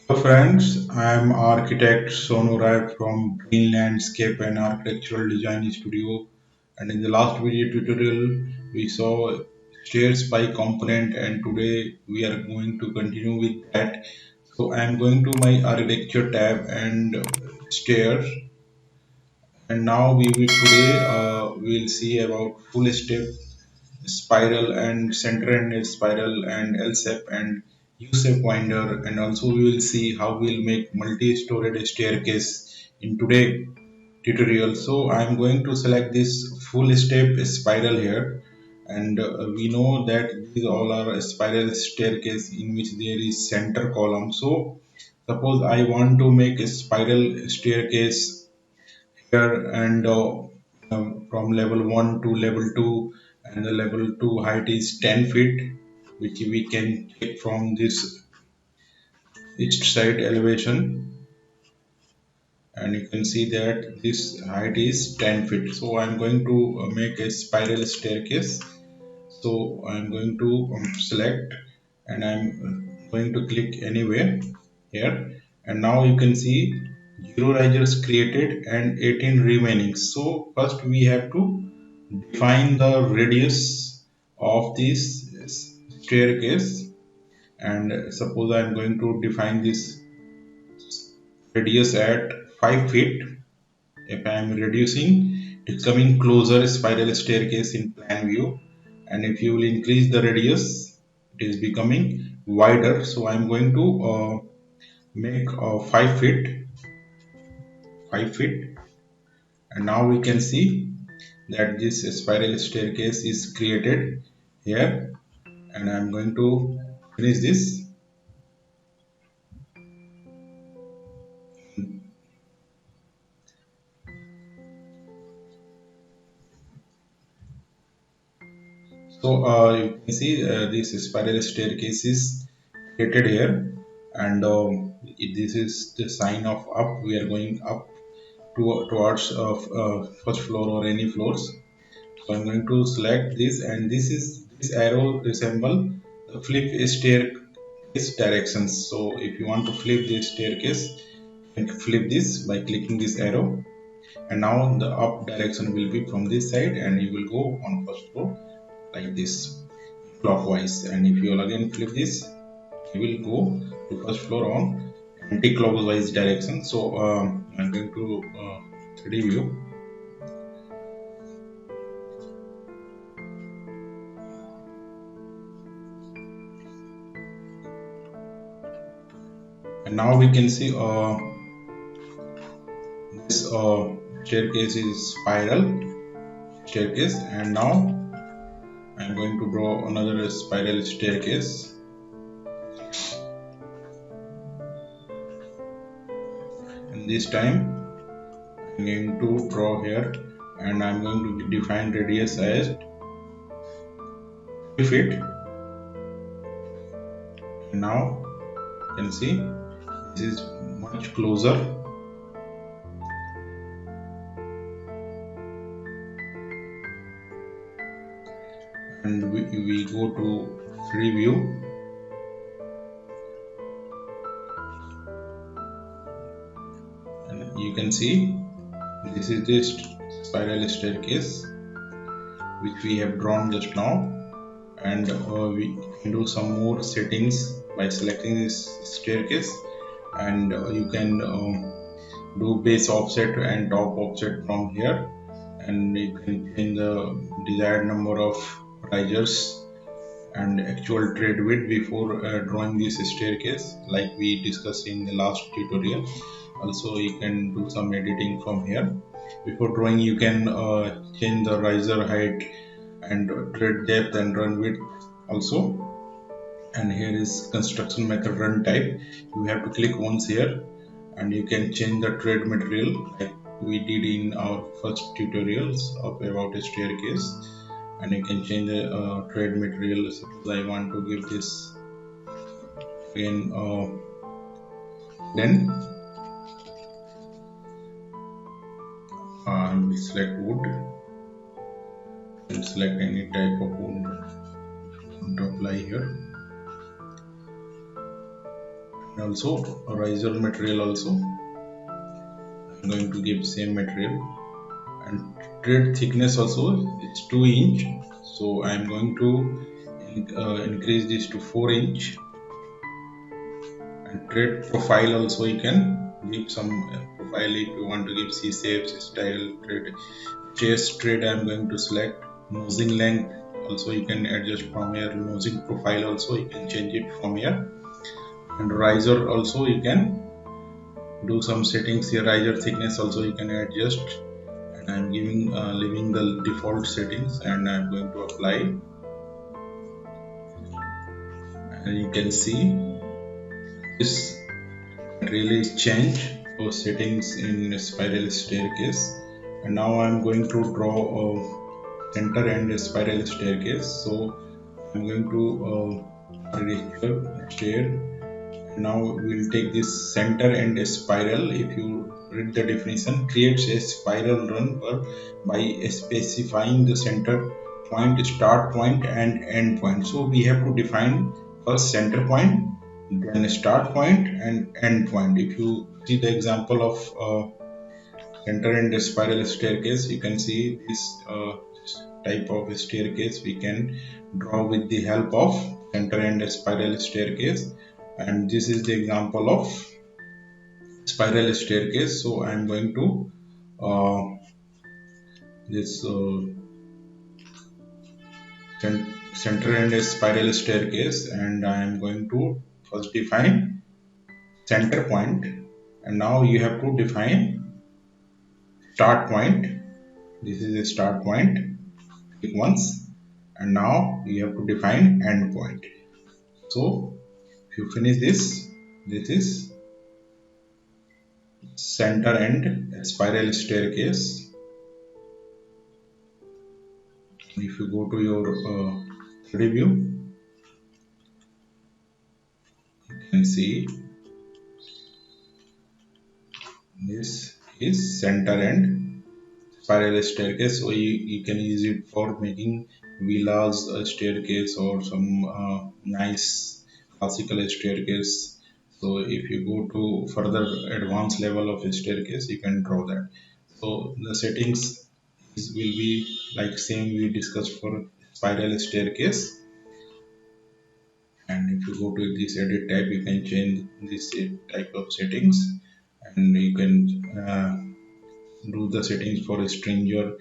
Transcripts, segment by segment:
Hello friends, I am architect Sonu Rai from Green Landscape and Architectural Design Studio, and in the last video tutorial we saw stairs by component, and today we are going to continue with that. So I am going to my architecture tab and stairs, and now we will see about full step spiral and center and spiral and L-shape and U-shape winder, and also we will see how we'll make multi-storied staircase in today tutorial. So I'm going to select this full step spiral here, and we know that these all are a spiral staircase in which there is center column. So suppose I want to make a spiral staircase here, and from level 1 to level 2, and the level 2 height is 10 feet, which we can check from this east side elevation, and you can see that this height is 10 feet. So I'm going to make a spiral staircase. So I'm going to select, and I'm going to click anywhere here, and now you can see 0 risers created and 18 remaining. So first we have to define the radius of this staircase, and suppose I'm going to define this radius at 5 feet. If I am reducing, it's coming closer spiral staircase in plan view, and if you will increase the radius, it is becoming wider. So I'm going to make 5 feet, and now we can see that this spiral staircase is created here, and I'm going to finish this. So you can see this spiral staircase is created here, and this is the sign of up. We are going up towards first floor or any floors. So I'm going to select this, and this arrow resemble the flip staircase directions. So if you want to flip this staircase, you can flip this by clicking this arrow, and now the up direction will be from this side, and you will go on first floor like this clockwise. And if you will again flip this, you will go to first floor on anti-clockwise direction. So I'm going to review, and now we can see this staircase is spiral staircase, and now I'm going to draw another spiral staircase, and this time I'm going to draw here, and I'm going to define radius as 3 feet, and now you can see this is much closer, and we go to review, and you can see this is this spiral staircase which we have drawn just now, and we can do some more settings by selecting this staircase, and you can do base offset and top offset from here, and you can change the desired number of risers and actual tread width before drawing this staircase, like we discussed in the last tutorial. Also you can do some editing from here. Before drawing, you can change the riser height and tread depth and run width also. And here is construction method run type. You have to click once here, and you can change the tread material like we did in our first tutorials of about a staircase, and you can change the tread material. Suppose I want to give this again then I will select wood and select any type of wood to apply here. and also a riser material also. I'm going to give same material, and tread thickness also it's 2 inch, so I'm going to increase this to 4 inch. And tread profile also you can give some profile if you want to give C shapes, style, tread, chest tread I'm going to select. Nosing length also you can adjust from here. Nosing profile also you can change it from here. And riser also you can do some settings here. Riser thickness also you can adjust, and I'm giving leaving the default settings, and I'm going to apply. And you can see this really change those settings in spiral staircase. And now I'm going to draw a center and a spiral staircase. So I'm going to register stair. Now we'll take this center and a spiral. If you read the definition, creates a spiral run by specifying the center point, start point and end point. So we have to define first center point, then a start point and end point. If you see the example of center and a spiral staircase, you can see this type of staircase we can draw with the help of center and a spiral staircase. And this is the example of spiral staircase. So I am going to uh, this center and a spiral staircase, and I am going to first define center point, and now you have to define start point. This is a start point, click once, and now you have to define end point. So if you finish this, this is center and spiral staircase. If you go to your 3D view, you can see this is center and spiral staircase. So you can use it for making villas staircase or some nice classical staircase. So if you go to further advanced level of a staircase, you can draw that. So the settings will be like same we discussed for spiral staircase. And if you go to this edit tab, you can change this type of settings, and you can do the settings for a stringer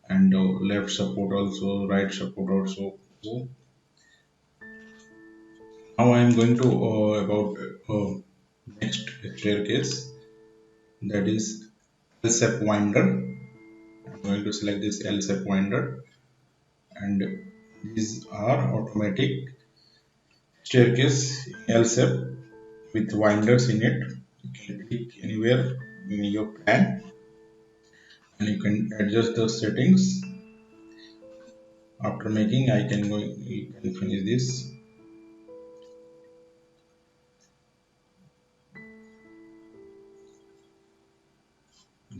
and left support also, right support also. So now I am going to about next staircase, that is L-shape winder. I'm going to select this L-shape winder, and these are automatic staircase L-shape with winders in it. You can click anywhere in your plan, and you can adjust the settings. After making, you can finish this.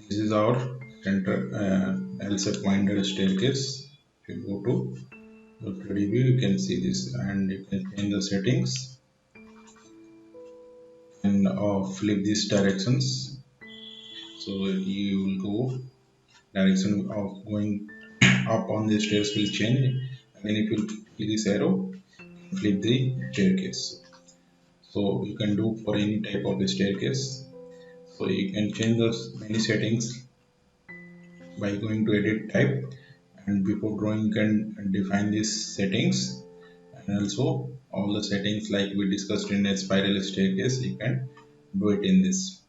This is our center L-shape winder staircase. If you go to the 3D view, you can see this, and you can change the settings and flip these directions. So you will go direction of going up on the stairs will change, and then if you click this arrow, flip the staircase. So you can do for any type of staircase. So you can change those many settings by going to edit type, and before drawing you can define these settings, and also all the settings like we discussed in a spiral staircase you can do it in this.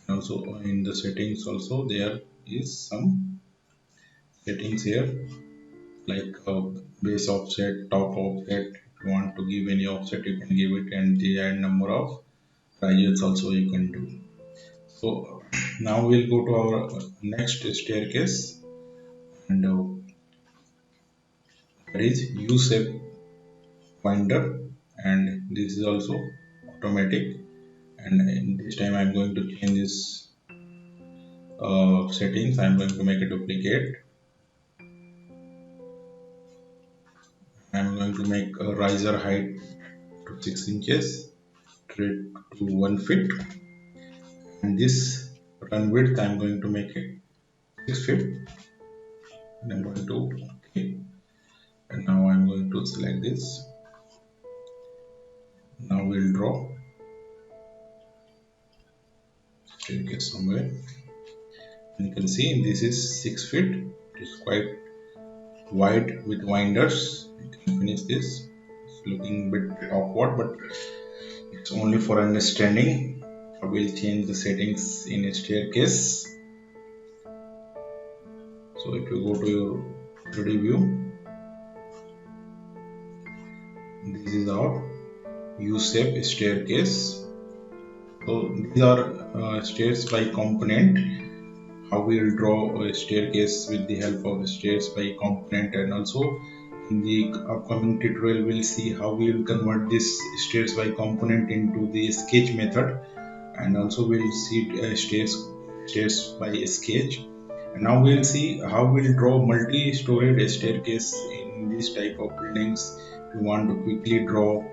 And also in the settings also there is some settings here like base offset, top offset. If you want to give any offset you can give it, and the add number of rises also you can do. So now we'll go to our next staircase, and that is U-shape winder, and this is also automatic. And in this time I'm going to change this settings. I'm going to make a duplicate. I'm going to make a riser height to 6 inches, it to 1 feet, and this run width I'm going to make it 6 feet, and I'm going to okay, and now I'm going to select this. Now we'll draw staircase somewhere, and you can see this is 6 feet. It is quite wide with winders. You can finish this. It's looking a bit awkward, but it's only for understanding. I will change the settings in a staircase. So if you go to your 3D view, this is our U-shape staircase. So these are stairs by component. How we will draw a staircase with the help of stairs by component, and also in the upcoming tutorial we'll see how we will convert this stairs by component into the sketch method, and also we'll see stairs by sketch. And now we'll see how we'll draw multi-storied staircase in this type of buildings if you want to quickly draw.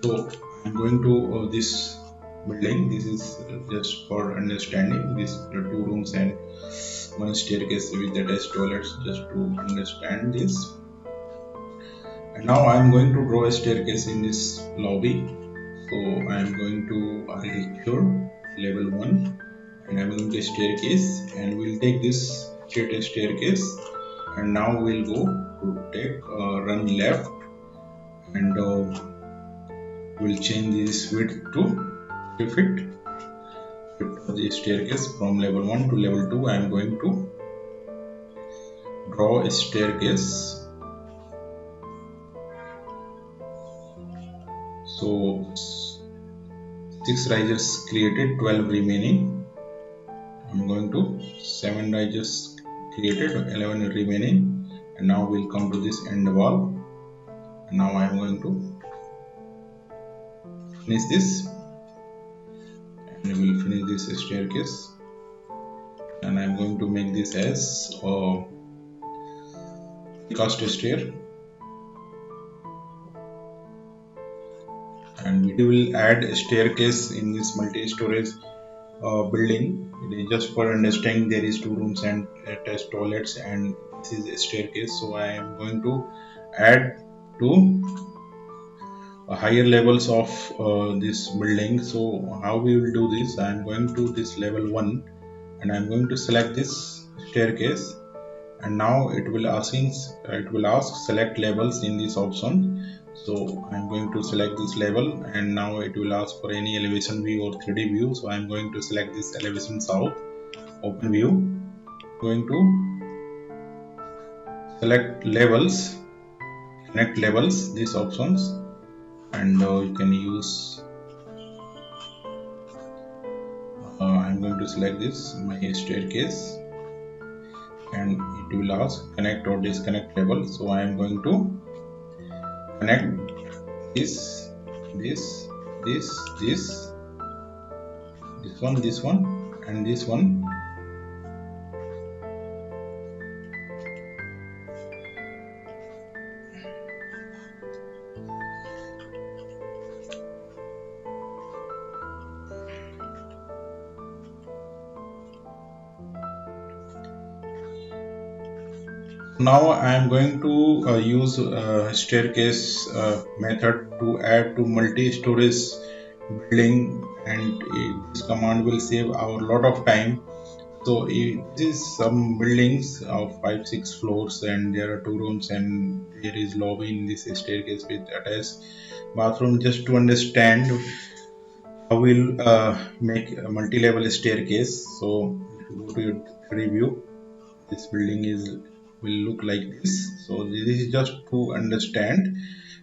So I'm going to this building. This is just for understanding. This 2 rooms and 1 staircase with attached toilets, just to understand this. And now I am going to draw a staircase in this lobby. So I am going to architecture level 1, and I am going to staircase, and we'll take this straight staircase, and now we'll go to take run left, and we'll change this width to 3 feet. The staircase from level 1 to level 2. I am going to draw a staircase. So 6 risers created, 12 remaining. I'm going to 7 risers created, 11 remaining, and now we'll come to this end wall, and now I am going to finish this, and we will finish this staircase, and I'm going to make this as a cast stair, and we will add a staircase in this multi-storage building. It is just for understanding. There is 2 rooms and attached toilets, and this is a staircase. So I am going to add 2 higher levels of this building. So how we will do this? I am going to this level 1, and I am going to select this staircase, and now it will ask select levels in this option. So I am going to select this level, and now it will ask for any elevation view or 3D view. So I am going to select this elevation south, open view. I'm going to select levels, connect levels, these options, and you can use I'm going to select this my staircase, and it will ask connect or disconnect level. So I am going to connect this one, and this one. Now I am going to use staircase method to add to multi-storage building, and this command will save our lot of time. So this is some buildings of 5-6 floors, and there are 2 rooms, and there is lobby in this staircase with attached bathroom. Just to understand how we'll make a multi-level staircase. So if you go to your review, this building will look like this. So this is just to understand.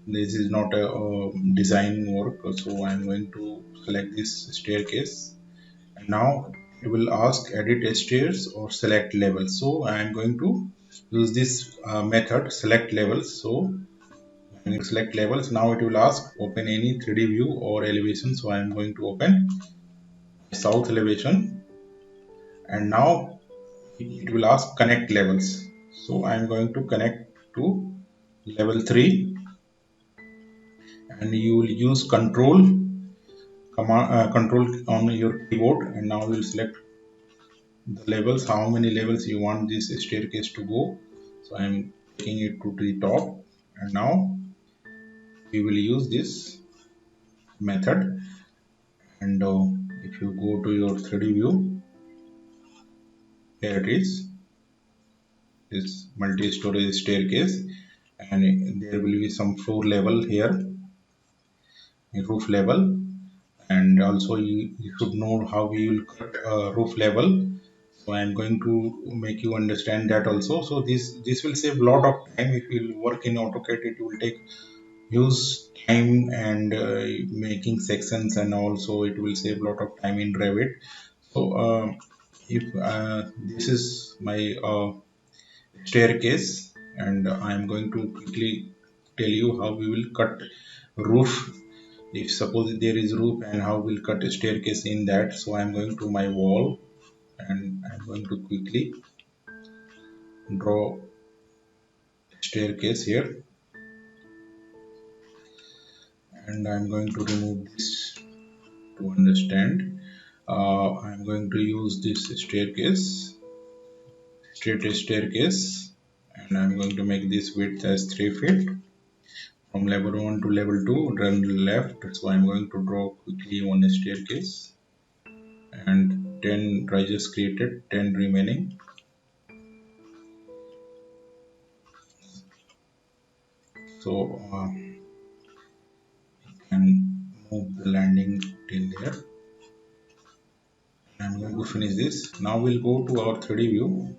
This is not a design work. So I am going to select this staircase, and now it will ask edit stairs or select levels. So I am going to use this method, select levels. So I will select levels. Now it will ask open any 3D view or elevation. So I am going to open south elevation, and now it will ask connect levels. So I am going to connect to level 3, and you will use control command control on your keyboard, and now we'll select the levels, how many levels you want this staircase to go. So I'm taking it to the top, and now we will use this method. And if you go to your 3D view, here it is, this multi-story staircase, and there will be some floor level here, a roof level, and also you should know how we will cut roof level. So I'm going to make you understand that also. So this will save a lot of time. If you work in AutoCAD, it will take huge time, and making sections, and also it will save a lot of time in Revit. So if this is my staircase, and I'm going to quickly tell you how we will cut roof. If suppose there is roof, and how we'll cut a staircase in that. So I'm going to my wall, and I'm going to quickly draw staircase here, and I'm going to remove this to understand. I'm going to use this straight staircase, and I'm going to make this width as 3 feet. From level 1 to level 2, run left. So I'm going to draw quickly on a staircase, and 10 rises created, 10 remaining. So and move the landing till there. I'm going to finish this. Now we'll go to our 3D view.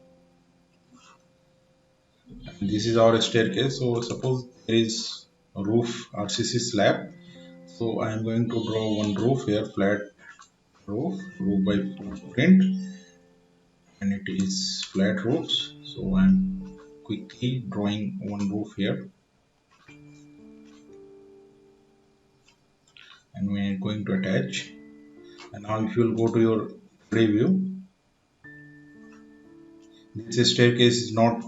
And this is our staircase. So suppose there is a roof RCC slab. So I am going to draw one roof here, flat roof by footprint, and it is flat roofs. So I'm quickly drawing one roof here, and we are going to attach. And now if you will go to your 3D view, this staircase is not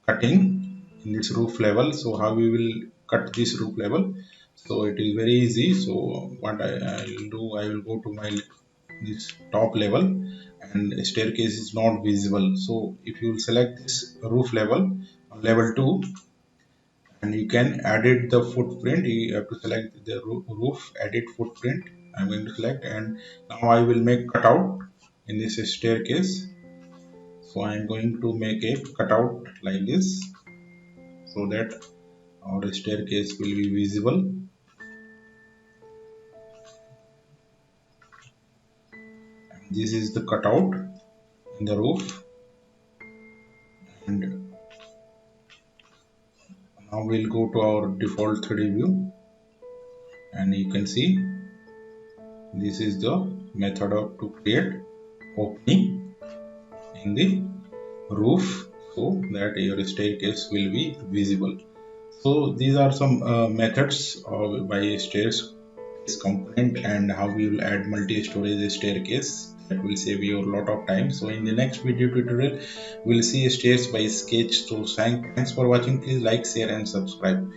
cutting in this roof level. So how we will cut this roof level? So it is very easy. So what I will do, I will go to my this top level, and staircase is not visible. So if you will select this roof level on level 2, and you can edit the footprint, you have to select the roof, edit footprint. I'm going to select, and now I will make cutout in this staircase. So I'm going to make a cutout like this, so that our staircase will be visible. And this is the cutout in the roof. And now we'll go to our default 3D view, and you can see this is the method of to create opening in the roof, so that your staircase will be visible. So these are some methods by stairs component, and how we will add multi-storage staircase that will save you a lot of time. So in the next video tutorial, we'll see stairs by sketch. So thanks for watching. Please like, share and subscribe.